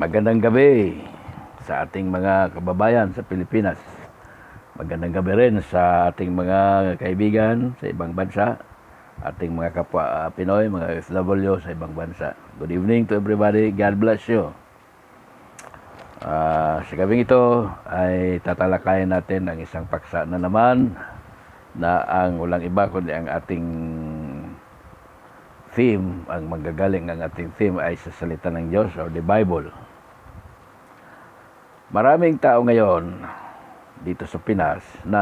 Magandang gabi sa ating mga kababayan sa Pilipinas. Magandang gabi rin sa ating mga kaibigan sa ibang bansa, ating mga kapwa Pinoy, mga OFW sa ibang bansa. Good evening to everybody. God bless you. Sa gabing ito ay tatalakayin natin ang isang paksa na naman na ang walang iba kundi ang ating theme, ang manggagaling ang ating theme ay sa salita ng Diyos or the Bible. Maraming tao ngayon dito sa Pinas na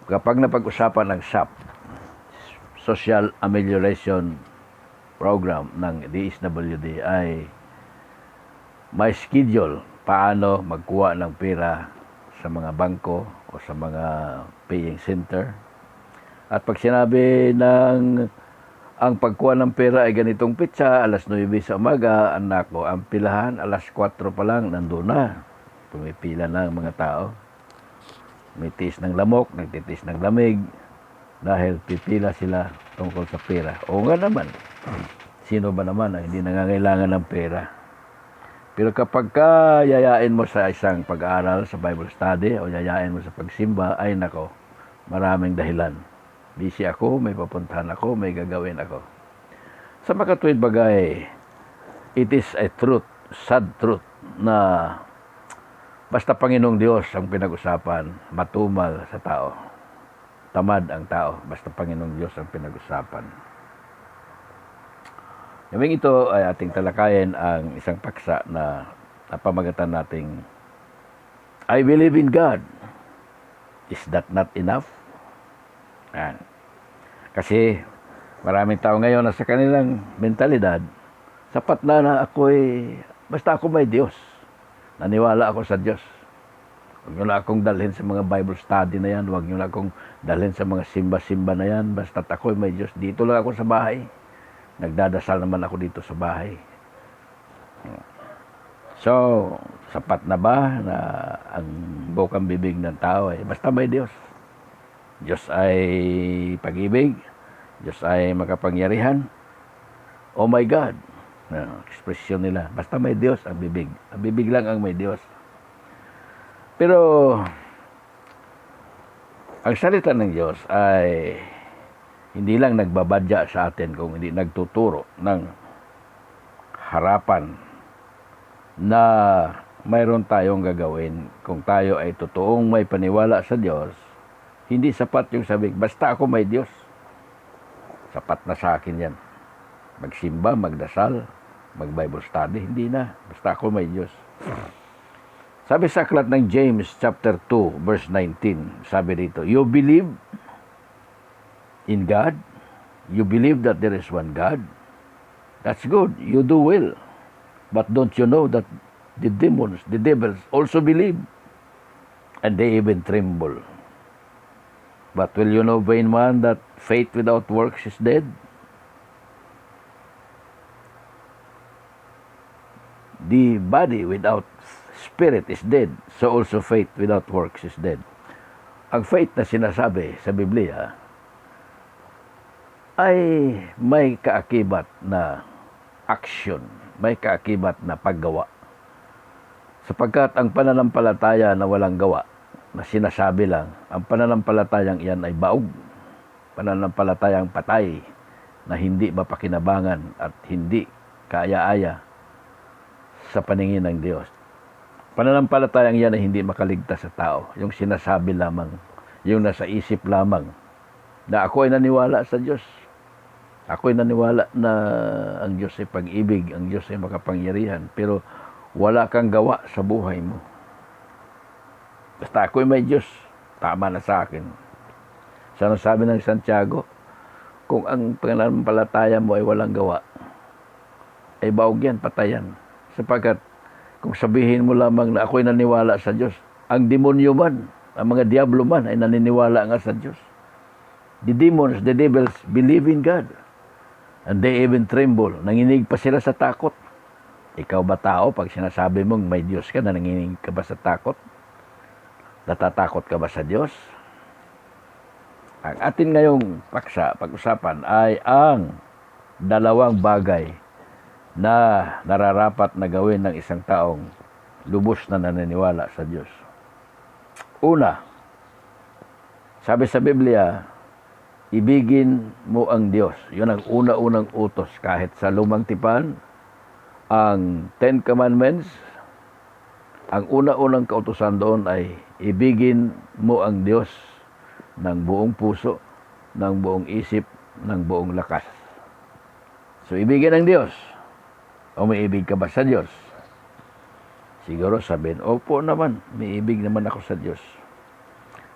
kapag napag-usapan ng SAP, Social Amelioration Program ng DSWD, ay may schedule paano magkuha ng pera sa mga bangko o sa mga paying center. At pag sinabi ng ang pagkuha ng pera ay ganitong pitsa, alas 9 sa umaga, anak ko, ang pilahan, alas 4 pa lang, nandun na. Pumipila na ang mga tao. May tiis ng lamok, nagtitis ng lamig, dahil pipila sila tungkol sa pera. O nga naman, sino ba naman ang hindi nangangailangan ng pera? Pero kapag yayain mo sa isang pag-aaral, sa Bible study, o yayain mo sa pagsimba, ay nako, maraming dahilan. Busy ako, may papuntahan ako, may gagawin ako. Sa makatuwid bagay, it is a truth, sad truth, na basta Panginoong Diyos ang pinag-usapan, matumal sa tao. Tamad ang tao, basta Panginoong Diyos ang pinag-usapan. Gawing ito ay ating talakayin ang isang paksa na napamagatan nating I believe in God. Is that not enough? Kasi maraming tao ngayon na sa kanilang mentalidad, sapat na ako'y, basta ako may Diyos. Naniwala ako sa Diyos. Huwag nyo na akong dalhin sa mga Bible study na yan. Huwag nyo na akong dalhin sa mga simba-simba na yan. Basta ako'y may Diyos. Dito lang ako sa bahay. Nagdadasal naman ako dito sa bahay. So, sapat na ba na ang bukang bibig ng tao ay basta may Diyos? Diyos ay pag-ibig, Diyos ay makapangyarihan. Oh my God, ekspresyon nila, basta may Diyos ang bibig. Ang bibig lang ang may Diyos. Pero ang salita ng Diyos ay hindi lang nagbabadya sa atin, kung hindi nagtuturo ng harapan na mayroon tayong gagawin. Kung tayo ay totoong may paniwala sa Diyos, hindi sapat yung sabi, basta ako may Diyos. Sapat na sa akin yan. Magsimba, magdasal, mag-Bible study, hindi na. Basta ako may Diyos. Sabi sa aklat ng James chapter 2, verse 19, sabi dito, you believe in God? You believe that there is one God? That's good. You do well. But don't you know that the demons, the devils also believe? And they even tremble. But will you know, vain man, that faith without works is dead? The body without spirit is dead, so also faith without works is dead. Ang faith na sinasabi sa Biblia ay may kaakibat na action, may kaakibat na paggawa. Sapagkat ang pananampalataya na walang gawa, na sinasabi lang, ang pananampalatayang iyan ay baog, pananampalatayang patay, na hindi mapakinabangan at hindi kaaya-aya sa paningin ng Diyos. Pananampalatayang iyan ay hindi makaligtas sa tao, yung sinasabi lamang, yung nasa isip lamang, na ako ay naniwala sa Diyos. Ako ay naniwala na ang Diyos ay pag-ibig, ang Diyos ay makapangyarihan, pero wala kang gawa sa buhay mo. Basta ako'y may Diyos, tama na sa akin. Sa sabi ng Santiago, kung ang pananampalataya mo ay walang gawa, ay baog yan, patayan. Sapagkat kung sabihin mo lamang na ako'y naniwala sa Diyos, ang demonyo man, ang mga diablo man ay naniniwala nga sa Diyos. The demons, the devils believe in God. And they even tremble. Nanginig pa sila sa takot. Ikaw ba tao, pag sinasabi mong may Diyos ka, nanginig ka ba sa takot? Natatakot ka ba sa Diyos? Ang atin ngayong pag-usapan ay ang dalawang bagay na nararapat na gawin ng isang taong lubos na naniniwala sa Diyos. Una, sabi sa Biblia, ibigin mo ang Diyos. Yun ang una-unang utos. Kahit sa Lumang Tipan, ang Ten Commandments, ang una-unang kautusan doon ay ibigin mo ang Diyos ng buong puso, ng buong isip, ng buong lakas. So, ibigin ang Diyos. O may ibig ka ba sa Diyos? Siguro sabihin, opo naman, may ibig naman ako sa Diyos.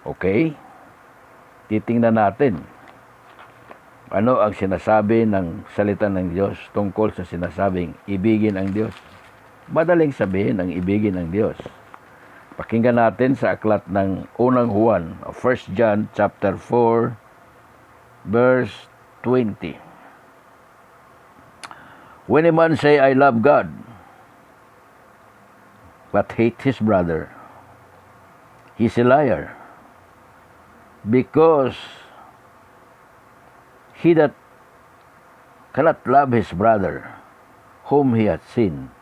Okay? Titingnan natin. Ano ang sinasabi ng salita ng Diyos tungkol sa sinasabing ibigin ang Diyos? Madaling sabihin ang ibigin ang Diyos. Pakinggan natin sa aklat ng unang Juan, 1 John chapter 4, verse 20. When a man say, I love God, but hate his brother, he's a liar. Because he that cannot love his brother, whom he hath seen,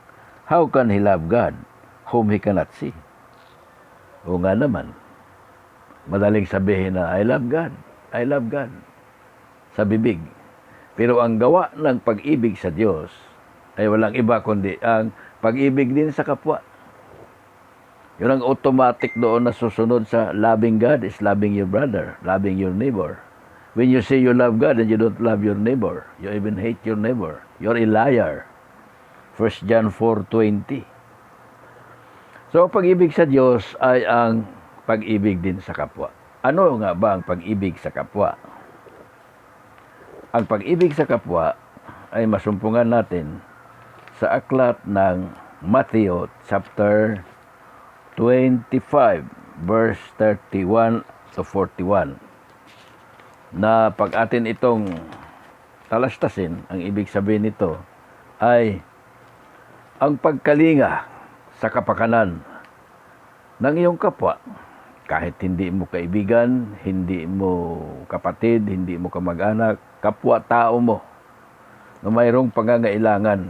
how can he love God, whom he cannot see? O nga naman, madaling sabihin na, I love God, I love God, sa bibig. Pero ang gawa ng pag-ibig sa Diyos ay walang iba kundi ang pag-ibig din sa kapwa. Yun ang automatic doon na susunod sa loving God is loving your brother, loving your neighbor. When you say you love God and you don't love your neighbor, you even hate your neighbor, you're a liar. 1 John 4:20. So, pag-ibig sa Diyos ay ang pag-ibig din sa kapwa. Ano nga ba ang pag-ibig sa kapwa? Ang pag-ibig sa kapwa ay masumpungan natin sa aklat ng Matthew chapter 25, verse 31 to 41. Na pag atin itong talastasin, ang ibig sabihin nito ay ang pagkalinga sa kapakanan ng iyong kapwa. Kahit hindi mo kaibigan, hindi mo kapatid, hindi mo kamag-anak, kapwa-tao mo na mayroong pangangailangan.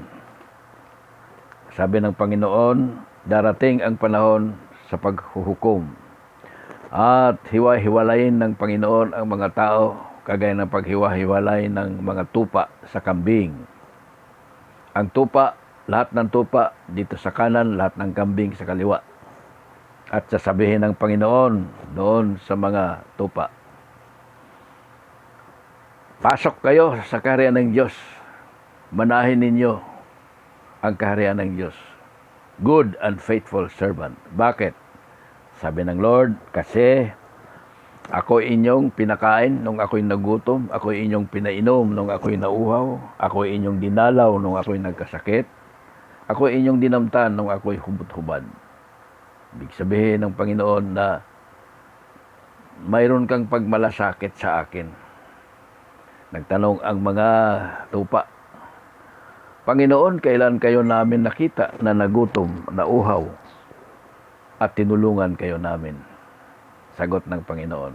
Sabi ng Panginoon, darating ang panahon sa paghuhukom. At hiwa-hiwalayin ng Panginoon ang mga tao, kagaya ng paghiwa-hiwalay ng mga tupa sa kambing. Ang tupa, lahat ng tupa dito sa kanan, lahat ng kambing sa kaliwa. At sasabihin ng Panginoon doon sa mga tupa, pasok kayo sa kaharian ng Diyos. Manahin ninyo ang kaharian ng Diyos. Good and faithful servant. Bakit? Sabi ng Lord, kasi ako inyong pinakain nung ako'y nagutom, ako inyong pinainom nung ako'y nauhaw, ako inyong dinalaw nung ako'y nagkasakit, ako inyong dinamtan nung ako'y hubot-hubad. Ibig sabihin ng Panginoon na mayroon kang pagmalasakit sa akin. Nagtanong ang mga tupa, Panginoon, kailan kayo namin nakita na nagutom, nauhaw, at tinulungan kayo namin? Sagot ng Panginoon,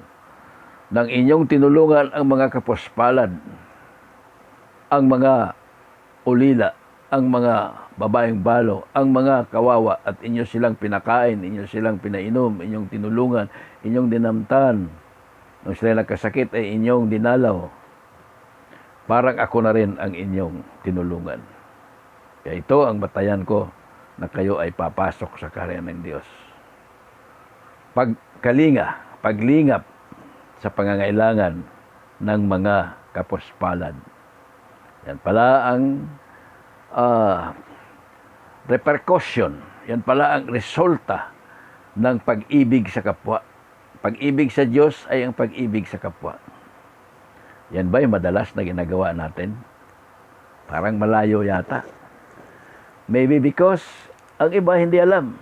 nang inyong tinulungan ang mga kapuspalad, ang mga ulila, ang mga babaeng balo, ang mga kawawa, at inyo silang pinakain, inyo silang pinainom, inyong tinulungan, inyong dinamtan. Nung sila nagkasakit ay inyong dinalaw. Parang ako na rin ang inyong tinulungan. Kaya ito ang batayan ko na kayo ay papasok sa kaharian ng Diyos. Pagkalinga, paglingap sa pangangailangan ng mga kapuspalad. Yan pala ang repercussion. Yan pala ang resulta ng pag-ibig sa kapwa. Pag-ibig sa Diyos ay ang pag-ibig sa kapwa. Yan ba yung madalas na ginagawa natin? Parang malayo yata. Maybe because ang iba hindi alam.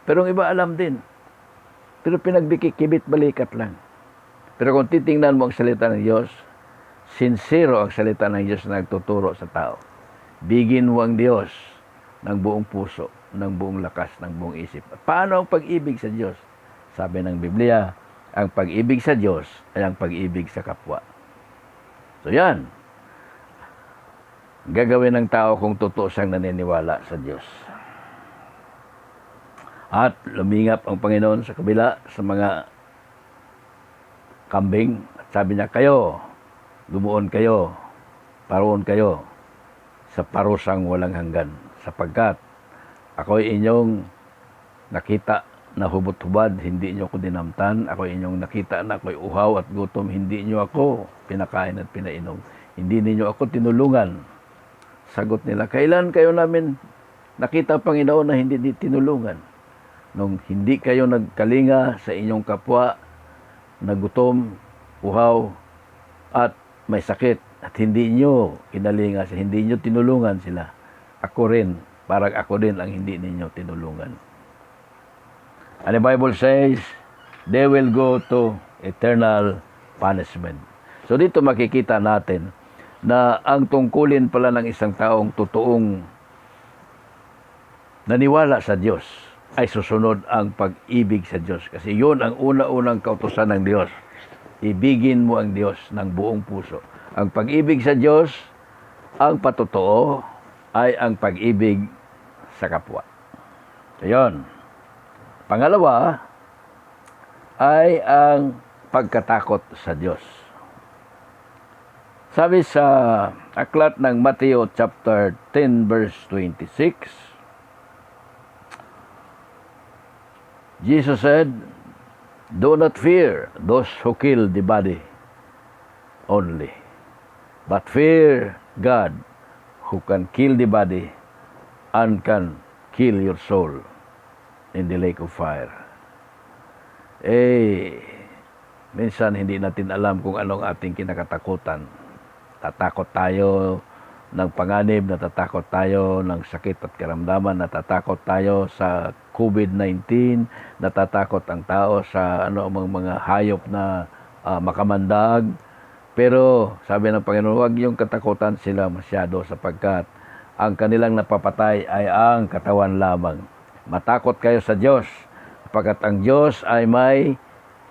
Pero ang iba alam din. Pero pinagbikikibit balikat lang. Pero kung titingnan mo ang salita ng Diyos, sincero ang salita ng Diyos na nagtuturo sa tao. Bigin mo ang Diyos ng buong puso, ng buong lakas, ng buong isip. At paano ang pag-ibig sa Diyos? Sabi ng Biblia, Ang pag-ibig sa Diyos ay ang pag-ibig sa kapwa. So yan, gagawin ng tao kung totoo siyang naniniwala sa Diyos. At lumingap ang Panginoon sa kabila sa mga kambing. At sabi niya, kayo, lumuon kayo, paroon kayo sa parusang walang hanggan. Sapagkat ako'y inyong nakita na hubot-hubad, hindi niyo ako dinamtan. Ako'y inyong nakita na ako'y uhaw at gutom, hindi niyo ako pinakain at pinainom. Hindi niyo ako tinulungan. Sagot nila, kailan kayo namin nakita, Panginoon, na hindi tinulungan? Nung hindi kayo nagkalinga sa inyong kapwa, na gutom, uhaw, at may sakit, at hindi niyo kinalinga, hindi niyo tinulungan sila. Ako rin, parang ako din ang hindi ninyo tinulungan. And the Bible says, they will go to eternal punishment. So dito makikita natin na ang tungkulin pala ng isang taong totoong naniwala sa Diyos ay susunod ang pag-ibig sa Diyos. Kasi yun ang una-unang kautusan ng Diyos. Ibigin mo ang Diyos ng buong puso. Ang pag-ibig sa Diyos, ang patotoo, ay ang pag-ibig sa kapwa. So yun. Pangalawa ay ang pagkatakot sa Diyos. Sabi sa aklat ng Mateo chapter 10 verse 26, Jesus said, do not fear those who kill the body only, but fear God who can kill the body and can kill your soul in the lake of fire. Minsan hindi natin alam kung anong ating kinakatakutan. Tatakot tayo ng panganib, natatakot tayo ng sakit at karamdaman, natatakot tayo sa COVID-19, natatakot ang tao sa mga hayop na makamandag. Pero sabi ng Panginoon, huwag yung katakutan sila masyado sapagkat ang kanilang napapatay ay ang katawan lamang. Matakot kayo sa Diyos, sapagkat ang Diyos ay may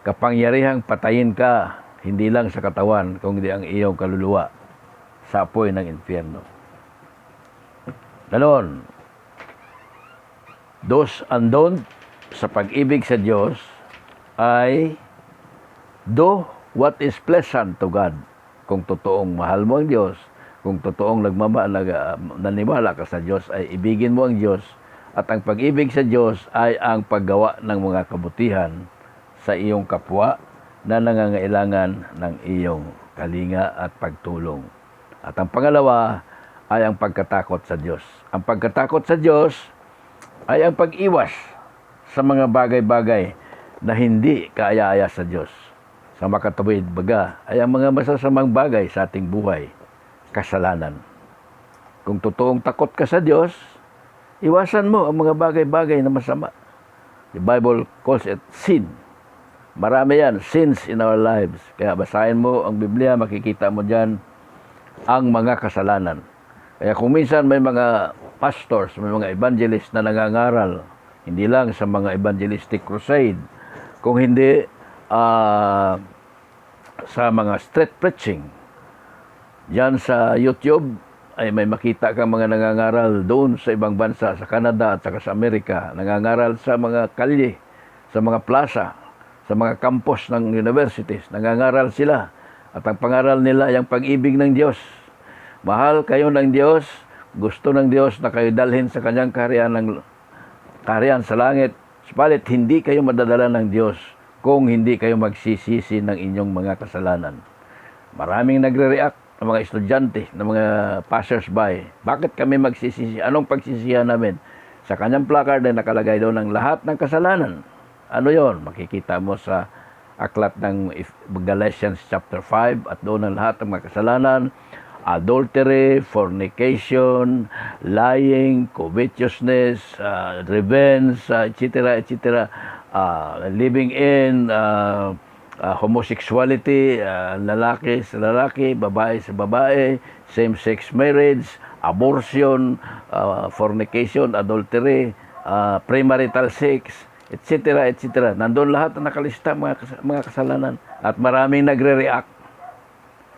kapangyarihang patayin ka, hindi lang sa katawan, kundi ang iyong kaluluwa sa apoy ng impyerno. Ganon, dos and don't sa pag-ibig sa Diyos ay do what is pleasant to God. Kung totoong mahal mo ang Diyos, kung totoong naniwala ka sa Diyos, ay ibigin mo ang Diyos. At ang pag-ibig sa Diyos ay ang paggawa ng mga kabutihan sa iyong kapwa na nangangailangan ng iyong kalinga at pagtulong. At ang pangalawa ay ang pagkatakot sa Diyos. Ang pagkatakot sa Diyos ay ang pag-iwas sa mga bagay-bagay na hindi kaaya-aya sa Diyos. Sa makatuwid baga ay ang mga masasamang bagay sa ating buhay, kasalanan. Kung totoong takot ka sa Diyos, iwasan mo ang mga bagay-bagay na masama. The Bible calls it sin. Marami yan, sins in our lives. Kaya basahin mo ang Biblia, makikita mo dyan ang mga kasalanan. Kaya kung minsan may mga pastors, may mga evangelist na nangangaral, hindi lang sa mga evangelistic crusade, kung hindi sa mga street preaching, dyan sa YouTube, ay may makita kang mga nangangaral doon sa ibang bansa, sa Canada at sa Amerika, nangangaral sa mga kalye, sa mga plaza, sa mga campus ng universities, nangangaral sila. At ang pangaral nila ay ang pag-ibig ng Diyos. Mahal kayo ng Diyos, gusto ng Diyos na kayo dalhin sa kanyang kaharian sa langit, subalit hindi kayo madadala ng Diyos kung hindi kayo magsisisi ng inyong mga kasalanan. Maraming nagre-react ng mga estudyante, ng mga passers-by. Bakit kami magsisisi? Anong pagsisihan namin? Sa kanyang placard ay nakalagay doon ang lahat ng kasalanan. Ano yon? Makikita mo sa aklat ng Galatians chapter 5 at doon ang lahat ng mga kasalanan. Adultery, fornication, lying, covetousness, revenge, etc., etc., living in, homosexuality, lalaki sa lalaki, babae sa babae, same-sex marriage, abortion, fornication, adultery, premarital sex, etc., etc. Nandun lahat na nakalista mga kasalanan at maraming nagre-react.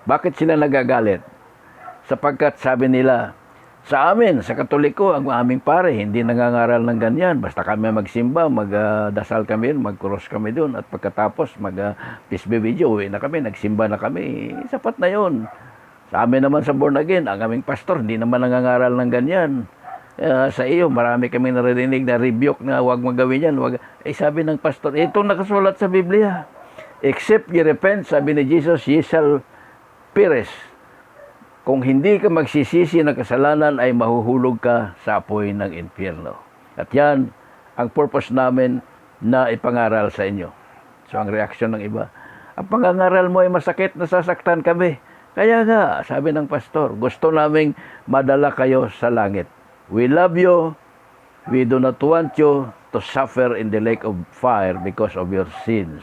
Bakit sila nagagalit? Sapagkat sabi nila, sa amin, sa Katoliko, ang aming pare, hindi nangangaral ng ganyan. Basta kami magsimba, magdasal kami, mag-cross kami doon. At pagkatapos, mag-peace be video, uwi na kami, nagsimba na kami. Sapat na yon. Sa amin naman sa born again, ang aming pastor, hindi naman nangangaral ng ganyan. Sa iyo, marami kaming naririnig na rebuke na huwag magawin yan. Sabi ng pastor, itong nakasulat sa Biblia. Except ye repent, sabi ni Jesus, ye shall perish. Kung hindi ka magsisisi ng kasalanan ay mahuhulog ka sa apoy ng impyerno. At yan ang purpose namin na ipangaral sa inyo. So ang reaksyon ng iba, ang pangangaral mo ay masakit, nasasaktan kami. Kaya nga, sabi ng pastor, gusto naming madala kayo sa langit. We love you. We do not want you to suffer in the lake of fire because of your sins.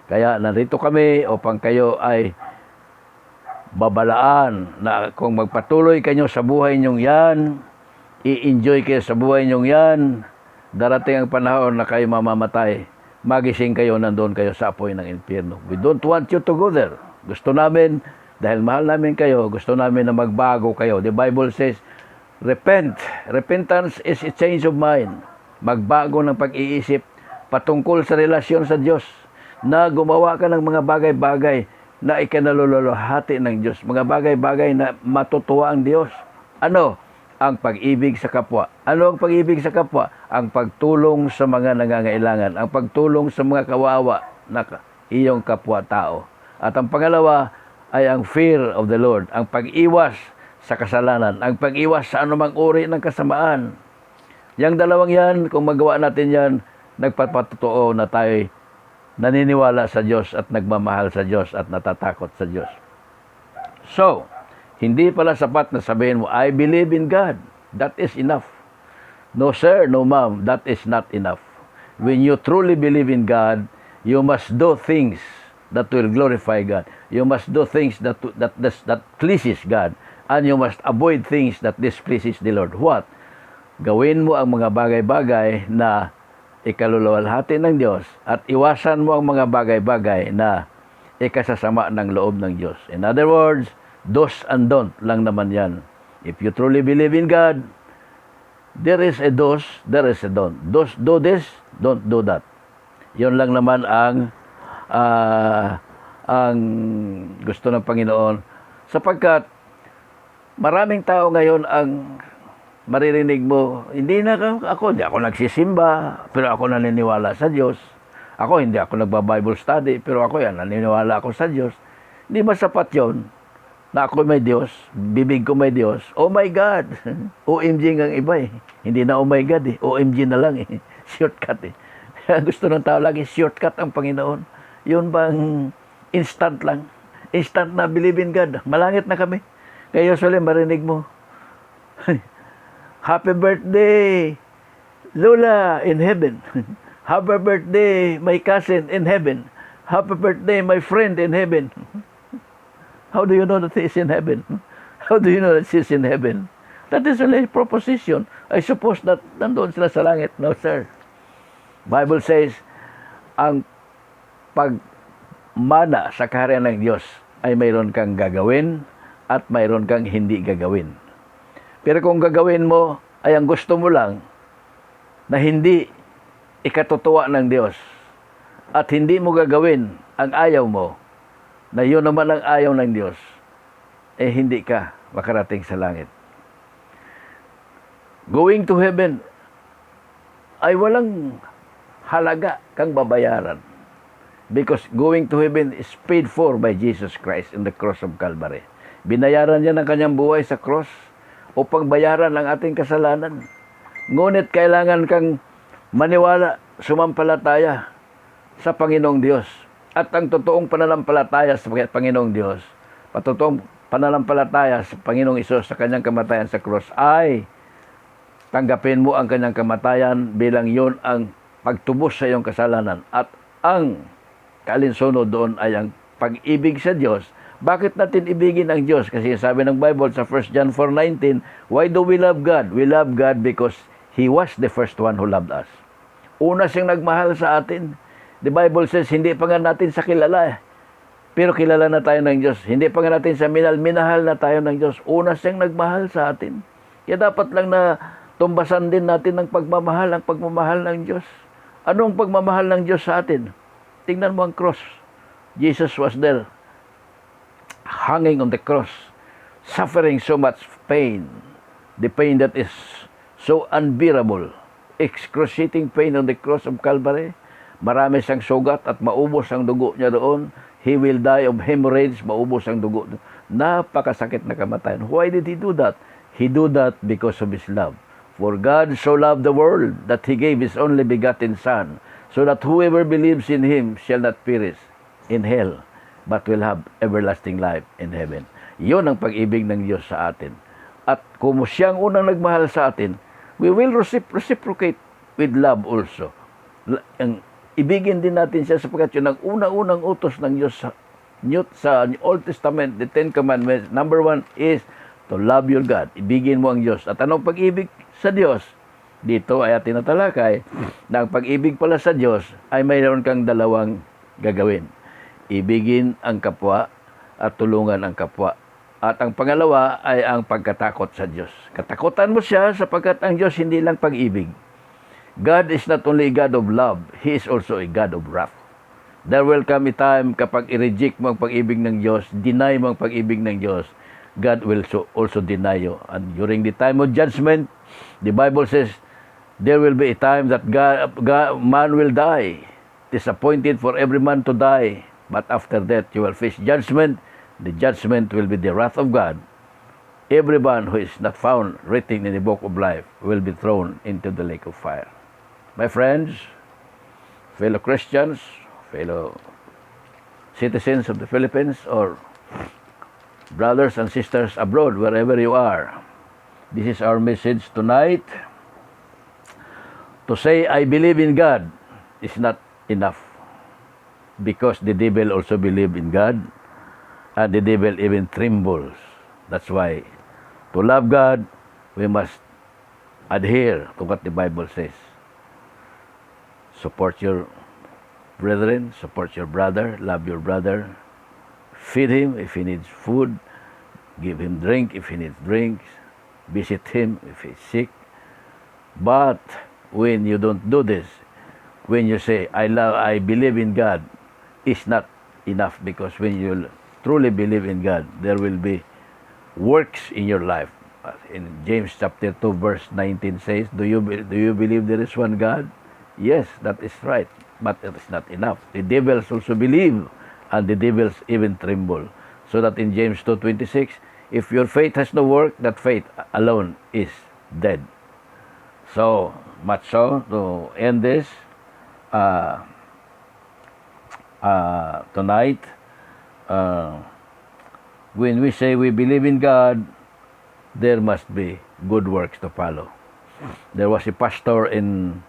Kaya narito kami upang kayo ay babalaan na kung magpatuloy kayo sa buhay nyong yan, i-enjoy kayo sa buhay nyong yan, darating ang panahon na kayo mamamatay, magising kayo, nandoon kayo sa apoy ng impyerno. We don't want you to go there. Gusto namin, dahil mahal namin kayo, gusto namin na magbago kayo. The Bible says, repent. Repentance is a change of mind. Magbago ng pag-iisip patungkol sa relasyon sa Diyos, na gumawa ka ng mga bagay-bagay na ikinalululuhati ng Diyos. Mga bagay-bagay na matutuwa ang Diyos. Ano? Ang pag-ibig sa kapwa. Ano ang pag-ibig sa kapwa? Ang pagtulong sa mga nangangailangan. Ang pagtulong sa mga kawawa na iyong kapwa-tao. At ang pangalawa ay ang fear of the Lord. Ang pag-iwas sa kasalanan. Ang pag-iwas sa anumang uri ng kasamaan. Yang dalawang yan, kung magawa natin yan, nagpapatotoo na tayo naniniwala sa Diyos at nagmamahal sa Diyos at natatakot sa Diyos. So, hindi pala sapat na sabihin mo, I believe in God. That is enough. No sir, no ma'am, that is not enough. When you truly believe in God, you must do things that will glorify God. You must do things that pleases God. And you must avoid things that displeases the Lord. What? Gawin mo ang mga bagay-bagay na ikaluluwalhati ng Diyos at iwasan mo ang mga bagay-bagay na ikasasama ng loob ng Diyos. In other words, do's and don't lang naman yan. If you truly believe in God, there is a do's, there is a don't. Do this, don't do that. Yun lang naman ang gusto ng Panginoon. Sapagkat maraming tao ngayon ang maririnig mo, hindi ako nagsisimba, pero ako naniniwala sa Diyos. Ako, hindi ako nagba-Bible study, pero ako naniniwala ako sa Diyos. Hindi ba sapat yun na ako may Diyos, bibig ko may Diyos? Oh my God! OMG ang iba eh. Hindi na oh my God eh. OMG na lang eh. Shortcut eh. Gusto ng tao lagi, shortcut ang Panginoon. Yun bang instant lang? Instant na believe in God. Malangit na kami. Kaya usually marinig mo, Happy birthday, Lola in heaven. Happy birthday, my cousin in heaven. Happy birthday, my friend in heaven. How do you know that he is in heaven? How do you know that she is in heaven? That is only a proposition. I suppose that nandoon sila sa langit. No, sir. Bible says, ang pagmana sa kaharian ng Diyos ay mayroon kang gagawin at mayroon kang hindi gagawin. Pero kung gagawin mo ay ang gusto mo lang na hindi ikatutuwa ng Diyos at hindi mo gagawin ang ayaw mo na yun naman ang ayaw ng Diyos, eh hindi ka makarating sa langit. Going to heaven ay walang halaga kang babayaran because going to heaven is paid for by Jesus Christ in the cross of Calvary. Binayaran niya ng kanyang buhay sa cross upang bayaran ang ating kasalanan. Ngunit kailangan kang maniwala, sumampalataya sa Panginoong Diyos. At ang totoong pananampalataya sa Panginoong Diyos, patotoong pananampalataya sa Panginoong Isus sa kanyang kamatayan sa cross ay tanggapin mo ang kanyang kamatayan bilang yon ang pagtubos sa iyong kasalanan. At ang kalinsunod doon ay ang pag-ibig sa Diyos. Bakit natin ibigin ang Diyos? Kasi sabi ng Bible sa 1 John 4:19, why do we love God? We love God because He was the first one who loved us. Una siyang nagmahal sa atin. The Bible says, hindi pa nga natin sa kilala. Pero kilala na tayo ng Diyos. Hindi pa nga natin sa minahal na tayo ng Diyos. Una siyang nagmahal sa atin. Kaya dapat lang na tumbasan din natin ang pagmamahal ng Diyos. Anong pagmamahal ng Diyos sa atin? Tingnan mo ang cross. Jesus was there, hanging on the cross, suffering so much pain. The pain that is so unbearable. Excruciating pain on the cross of Calvary. Marami siyang sugat at maubos ang dugo niya doon. He will die of hemorrhage, maubos ang dugo. Napakasakit na kamatayan. Why did He do that? He do that because of His love. For God so loved the world that He gave His only begotten Son, so that whoever believes in Him shall not perish in hell, but will have everlasting life in heaven. Yun ang pag-ibig ng Diyos sa atin. At kung siyang unang nagmahal sa atin, we will reciprocate with love also. Ibigin din natin siya sapagkat yun ang unang utos ng Diyos sa Old Testament, the Ten Commandments. Number 1 is to love your God. Ibigin mo ang Diyos. At anong pag-ibig sa Diyos? Dito ay atin natalakay na ang pag-ibig pala sa Diyos ay mayroon kang dalawang gagawin. Ibigin ang kapwa at tulungan ang kapwa. At ang pangalawa ay ang pagkatakot sa Diyos. Katakutan mo siya sapagkat ang Diyos hindi lang pag-ibig. God is not only a God of love, He is also a God of wrath. There will come a time kapag i-reject mo ang pag-ibig ng Diyos, deny mo ang pag-ibig ng Diyos, God will also deny you. And during the time of judgment, the Bible says, there will be a time that man will die. It is appointed for every man to die. But after that, you will face judgment. The judgment will be the wrath of God. Everyone who is not found written in the book of life will be thrown into the lake of fire. My friends, fellow Christians, fellow citizens of the Philippines, or brothers and sisters abroad, wherever you are, this is our message tonight. To say, I believe in God is not enough. Because the devil also believes in God, and the devil even trembles. That's why, to love God, we must adhere to what the Bible says. Support your brethren, support your brother, love your brother, feed him if he needs food, give him drink if he needs drinks, visit him if he's sick. But when you don't do this, when you say, I believe in God, is not enough, because when you truly believe in God, there will be works in your life. In James chapter 2 verse 19 says, do you believe there is one God? Yes, that is right, but it is not enough. The devils also believe, and the devils even tremble. So that in James 2:26, if your faith has no work, that faith alone is dead. So much so, to end this tonight, when we say we believe in God, there must be good works to follow. There was a pastor in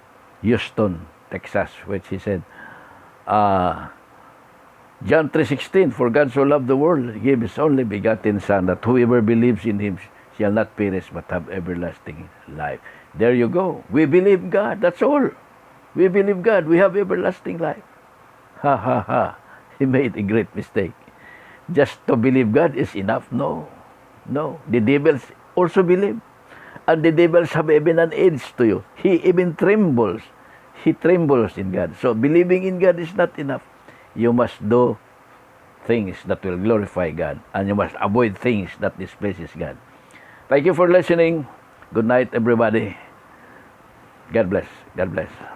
Houston, Texas, which he said, John 3:16, for God so loved the world, He gave His only begotten Son, that whoever believes in Him shall not perish but have everlasting life. There you go. We believe God, that's all. We believe God, we have everlasting life. Ha ha ha. He made a great mistake. Just to believe God is enough? No. No. The devils also believe. And the devils have even an edge to you. He even trembles. He trembles in God. So believing in God is not enough. You must do things that will glorify God. And you must avoid things that displeases God. Thank you for listening. Good night, everybody. God bless. God bless.